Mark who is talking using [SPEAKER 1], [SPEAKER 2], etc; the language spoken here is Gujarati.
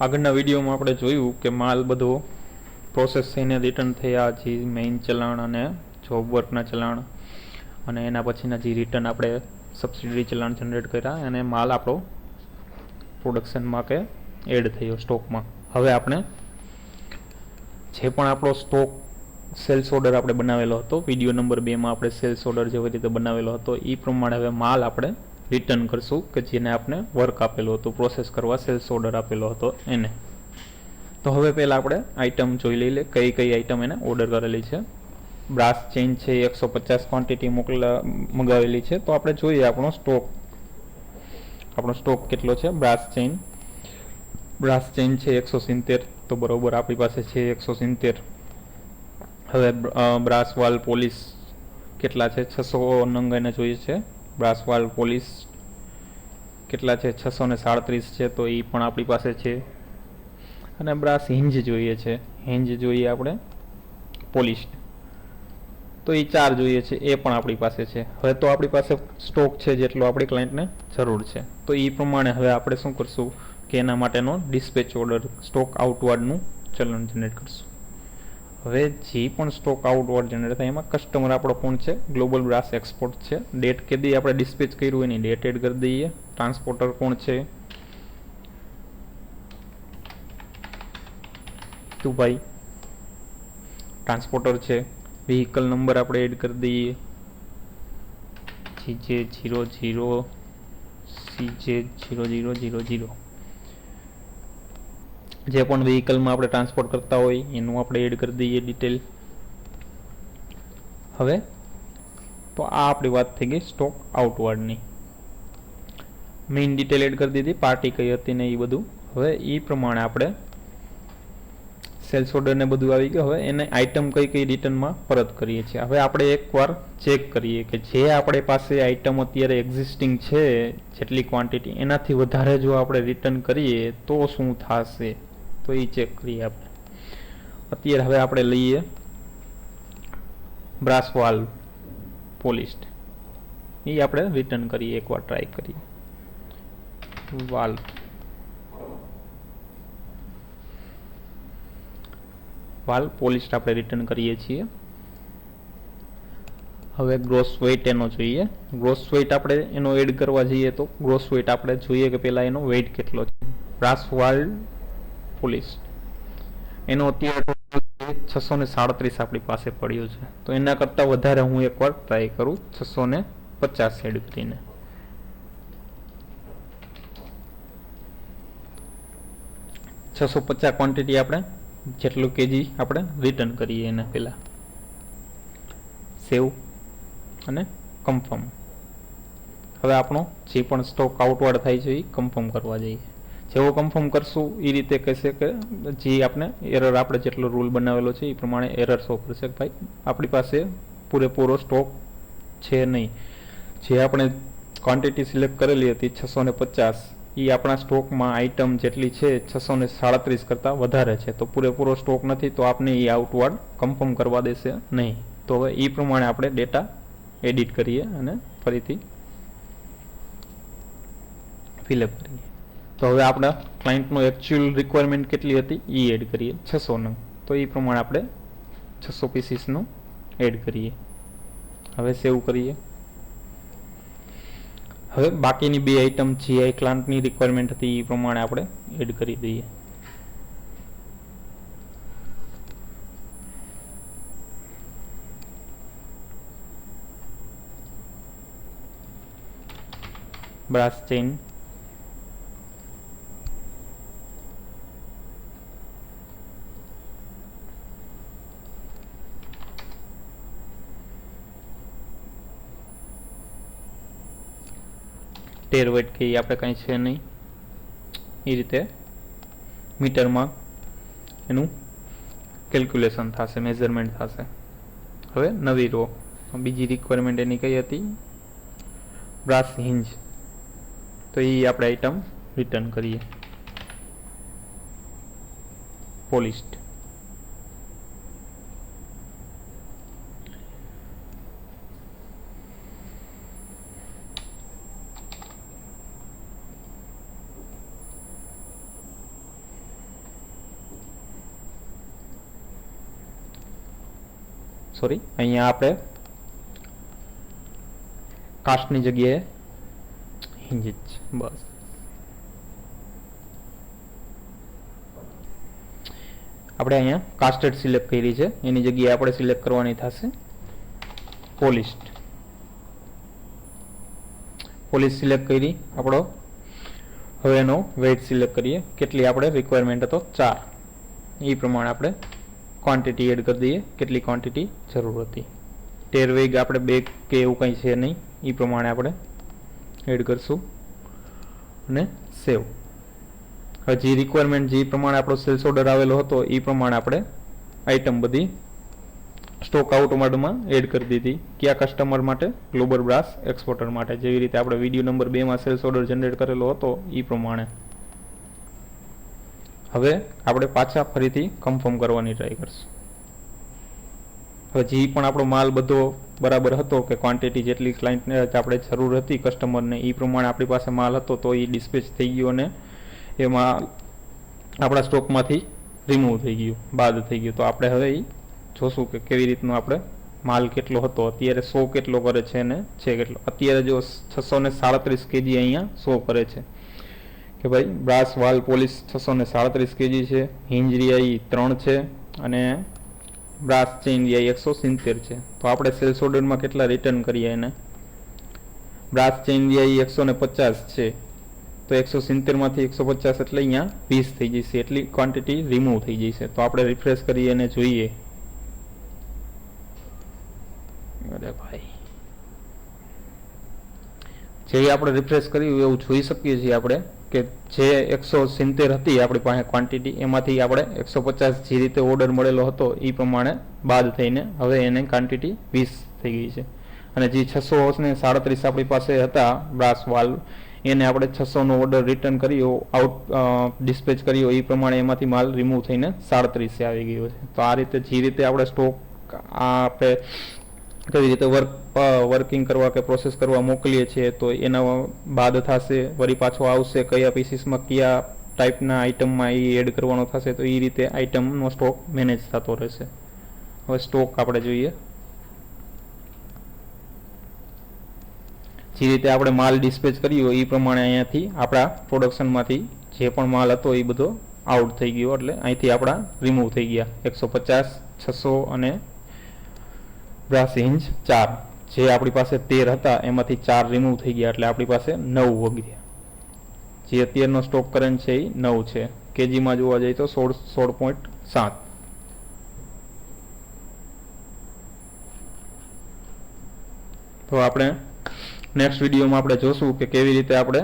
[SPEAKER 1] આગળના વિડીયોમાં આપણે જોયું કે માલ બધો પ્રોસેસ થઈને રિટર્ન થયા, જે મેઇન ચલાણ અને જોબ વર્કના ચલાણ અને એના પછીના જે રિટર્ન આપણે સબસિડી ચલાણ જનરેટ કર્યા અને માલ આપણો પ્રોડક્શનમાં કે એડ થયો સ્ટોકમાં. હવે આપણે જે પણ આપણો સ્ટોક સેલ્સ ઓર્ડર આપણે બનાવેલો હતો, વિડીયો નંબર 2માં આપણે સેલ્સ ઓર્ડર જેવી રીતે બનાવેલો હતો એ પ્રમાણે હવે માલ આપણે રિટર્ન કરશું કે જેને આપણે વર્ક આપેલું હતું, પ્રોસેસ કરવા સેલ્સ ઓર્ડર આપેલો હતો એને. તો હવે પહેલાં આપણે આઈટમ જોઈ લઈએ કઈ કઈ આઈટમ એને ઓર્ડર કરેલી છે. બ્રાસ ચેઇન છે 150 ક્વોન્ટિટી મંગાવેલી છે. તો આપણે જોઈએ આપણો સ્ટોક કેટલો છે. બ્રાસ ચેઇન છે 170, તો બરોબર આપણી પાસે છે 170. હવે બ્રાસ વાલ પોલિશ કેટલા છે, 600 નંગ એને જોઈએ છે. બ્રાસ વાલ પોલિશ કેટલા છે, 637 છે, તો એ પણ આપણી પાસે છે. અને બ્રાસ હિંજ જોઈએ છે, હિંજ જોઈએ આપણે પોલિશ, તો એ 4 જોઈએ છે, એ પણ આપણી પાસે છે. હવે તો આપણી પાસે સ્ટોક છે જેટલો આપણી ક્લાયન્ટને જરૂર છે. તો એ પ્રમાણે હવે આપણે શું કરશું કે એના માટેનો ડિસ્પેચ ઓર્ડર સ્ટોક આઉટવર્ડનું ચલણ જનરેટ કરશું. હવે જે પણ સ્ટોક આઉટવર્ડ જનરેટ થાય એમાં કસ્ટમર આપણો કોણ છે, ગ્લોબલ બ્રાસ એક્સપોર્ટ છે. ડેટ કેદી આપણે ડિસ્પેચ કર્યું એની ડેટ એડ કરી દઈએ. ટ્રાન્સપોર્ટર કોણ છે, ભાઈ ટ્રાન્સપોર્ટર છે. વ્હીકલ નંબર આપણે એડ કરી દઈએ, GJ00 CJ0000. જે પણ વ્હીકલમાં આપણે ટ્રાન્સપોર્ટ કરતા હોય એનું આપણે એડ કરી દઈએ ડિટેલ. હવે તો આ આપણી વાત થઈ ગઈ સ્ટોક આઉટવર્ડની. મેઇન ડિટેલ એડ કરી દીધી, પાર્ટી કઈ હતી ને એ બધું. હવે એ પ્રમાણે આપણે સેલ્સ ઓર્ડર ને બધું આવી ગયું. હવે એને આઈટમ કઈ કઈ રિટર્નમાં પરત કરીએ છીએ. હવે આપણે એકવાર ચેક કરીએ કે જે આપણી પાસે આઈટમ અત્યારે એક્ઝિસ્ટિંગ છે જેટલી ક્વોન્ટિટી એનાથી વધારે જો આપણે રિટર્ન કરીએ તો શું થશે, તો એ ચેક કરીએ આપણે. અત્યારે હવે આપણે લઈએ બ્રાસ વાલ પોલિશ્ડ, એ આપણે રિટર્ન કરીએ, એકવાર ટ્રાય કરીએ. વાલ પોલિશ્ડ આપણે રિટર્ન કરીએ છીએ. હવે ગ્રોસ વેઇટ એનો જોઈએ. ગ્રોસ વેઇટ આપણે એનો એડ કરવા જઈએ તો ગ્રોસ વેઇટ આપણે જોઈએ કે પહેલાં એનો વેઇટ કેટલો છે. બ્રાસ વાલ પોલિશ્ડ એનો અત્યારે 637 આપણી પાસે પડ્યું છે. તો એના કરતાં વધારે હું એકવાર ટ્રાય કરું 650 એડ કરીને. $650 ક્વોન્ટિટી આપણે જેટલું કેજી આપણે રિટર્ન કરીએ એને પહેલાં. સેવ અને કન્ફર્મ. હવે આપણો જે પણ સ્ટોક આઉટવર્ડ થાય છે એ કન્ફર્મ કરવા જઈએ. જેવો કન્ફર્મ કરશું એ રીતે કહેશે કે જે આપણે એરર આપણે જેટલો રૂલ બનાવેલો છે એ પ્રમાણે એરર શો કરશે કે ભાઈ આપણી પાસે પૂરેપૂરો સ્ટોક છે નહીં. જે આપણે ક્વોન્ટિટી સિલેક્ટ કરેલી હતી 650, એ આપણા સ્ટોકમાં આઇટમ જેટલી છે 637 કરતાં વધારે છે. તો પૂરેપૂરો સ્ટોક નથી, તો આપને એ આઉટવર્ડ કન્ફર્મ કરવા દેશે નહીં. તો હવે એ પ્રમાણે આપણે ડેટા એડિટ કરીએ અને ફરીથી ફિલઅપ કરીએ. તો હવે આપણા ક્લાયન્ટનો એકચ્યુઅલ રિક્વાયરમેન્ટ કેટલી હતી એ એડ કરીએ, 600 નંગ. તો એ પ્રમાણે આપણે 600 પીસીસનું એડ કરીએ. હવે સેવ કરીએ. હવે બાકીની 2 આઇટમ જે ક્લાયન્ટની રિક્વાયરમેન્ટ હતી એ પ્રમાણે આપણે એડ કરી દઈએ. બ્રાસ ચેઇન, ટેર વેટ કે આપણે કંઈ છે નહીં, એ રીતે મીટરમાં એનું કેલ્ક્યુલેશન થશે, મેઝરમેન્ટ થશે. હવે નવી રો, બીજી રિક્વાયરમેન્ટ એની કઈ હતી, બ્રાસ હિંજ. તો એ આપણે આઈટમ રિટર્ન કરીએ પોલિશ્ડ. સોરી, અહીંયા આપણે કાસ્ટની જગ્યાએ હિંજ જ બસ. આપણે અહીંયા કાસ્ટેડ સિલેક્ટ કરી છે, એની જગ્યાએ આપણે સિલેક્ટ કરવાની થશે પોલિસ્ડ. પોલીસ સિલેક્ટ કરી આપણો. હવે એનો વેઇટ સિલેક્ટ કરીએ, કેટલી આપણે રિક્વાયરમેન્ટ હતો 4, એ પ્રમાણે આપણે ક્વોન્ટિટી એડ કરી દઈએ, કેટલી ક્વોન્ટિટી જરૂર હતી. ટેર વેગ આપણે 2 કે એવું કંઈ છે નહીં, એ પ્રમાણે આપણે એડ કરશું અને સેવ. હવે જે રિક્વાયરમેન્ટ જે પ્રમાણે આપણો સેલ્સ ઓર્ડર આવેલો હતો એ પ્રમાણે આપણે આઈટમ બધી સ્ટોક આઉટમાં એડ કરી દીધી. કયા કસ્ટમર માટે? ગ્લોબલ બ્રાસ એક્સપોર્ટર માટે. જેવી રીતે આપણે વિડીયો નંબર 2 માં સેલ્સ ઓર્ડર જનરેટ કરેલો હતો એ પ્રમાણે. હવે આપણે પાછા ફરીથી કન્ફર્મ કરવાની ટ્રાય કરશું. હવે જે પણ આપણો માલ બધો બરાબર હતો કે ક્વોન્ટિટી જેટલી ક્લાયન્ટને આપણે જરૂર હતી કસ્ટમરને એ પ્રમાણે આપણી પાસે માલ હતો, તો એ ડિસ્પેચ થઈ ગયો અને એમાં આપણા સ્ટોકમાંથી રિમૂવ થઈ ગયું, બાદ થઈ ગયું. તો આપણે હવે એ જોશું કે કેવી રીતનો આપણે માલ કેટલો હતો, અત્યારે 100 કેટલો કરે છે અને છે કેટલો. અત્યારે જો 637 kg અહીંયા શો કરે છે કે ભાઈ બ્રાસ વાલ પોલિશ 637 kg છે, હિંજ રિયાઈ 3 છે અને બ્રાસ ચેઇન રિયાઈ 170 છે. તો આપણે સેલ્સ ઓર્ડરમાં કેટલા રિટર્ન કરીએ એને? બ્રાસ ચેઇન રિયાઈ 150 છે, તો 170 માંથી 150 એટલે અહીંયા 20 થઈ જશે, એટલી ક્વોન્ટિટી રિમૂવ થઈ જશે. તો આપણે રિફ્રેશ કરી અને જોઈએ. અરે ભાઈ, જે આપણે રિફ્રેશ કર્યું એવું જોઈ શકીએ છીએ આપણે કે જે 170 હતી આપણી પાસે ક્વોન્ટિટી, એમાંથી આપણે 150 જે રીતે ઓર્ડર મળેલો હતો એ પ્રમાણે બાદ થઈને હવે એને ક્વોન્ટિટી 20 થઈ ગઈ છે. અને જે 637 આપણી પાસે હતા બ્રાસ વાલ્વ, એને આપણે 600 નો ઓર્ડર રિટર્ન કર્યો, આઉટ ડિસ્પેચ કર્યો, એ પ્રમાણે એમાંથી માલ રિમૂવ થઈને 37 આવી ગયો છે. તો આ રીતે જે રીતે આપણે સ્ટોક આપણે કઈ રીતે વર્કિંગ કરવા કે પ્રોસેસ કરવા મોકલીએ છીએ, તો એના બાદ થશે, વળી પાછો આવશે, કયા પીસીસમાં કયા ટાઈપના આઇટમમાં એ એડ કરવાનો થશે, તો એ રીતે આઇટમનો સ્ટોક મેનેજ થતો રહેશે. હવે સ્ટોક આપણે જોઈએ. જે રીતે આપણે માલ ડિસ્પેચ કર્યો એ પ્રમાણે અહીંયાથી આપણા પ્રોડક્શનમાંથી જે પણ માલ હતો એ બધો આઉટ થઈ ગયો, એટલે અહીંથી આપણા રિમૂવ થઈ ગયા 150, 600 અને બ્રાસ હિંજ 4. જે આપણી પાસે 13 હતા એમાંથી 4 રિમૂવ થઈ ગયા, એટલે આપણી પાસે 9 વગ્યા. જે અત્યારનો સ્ટોક કરંટ છે એ 9 છે. કેજીમાં જોવા જઈએ તો 16.7. તો આપણે નેક્સ્ટ વિડીયોમાં આપણે જોશું કે કેવી રીતે આપણે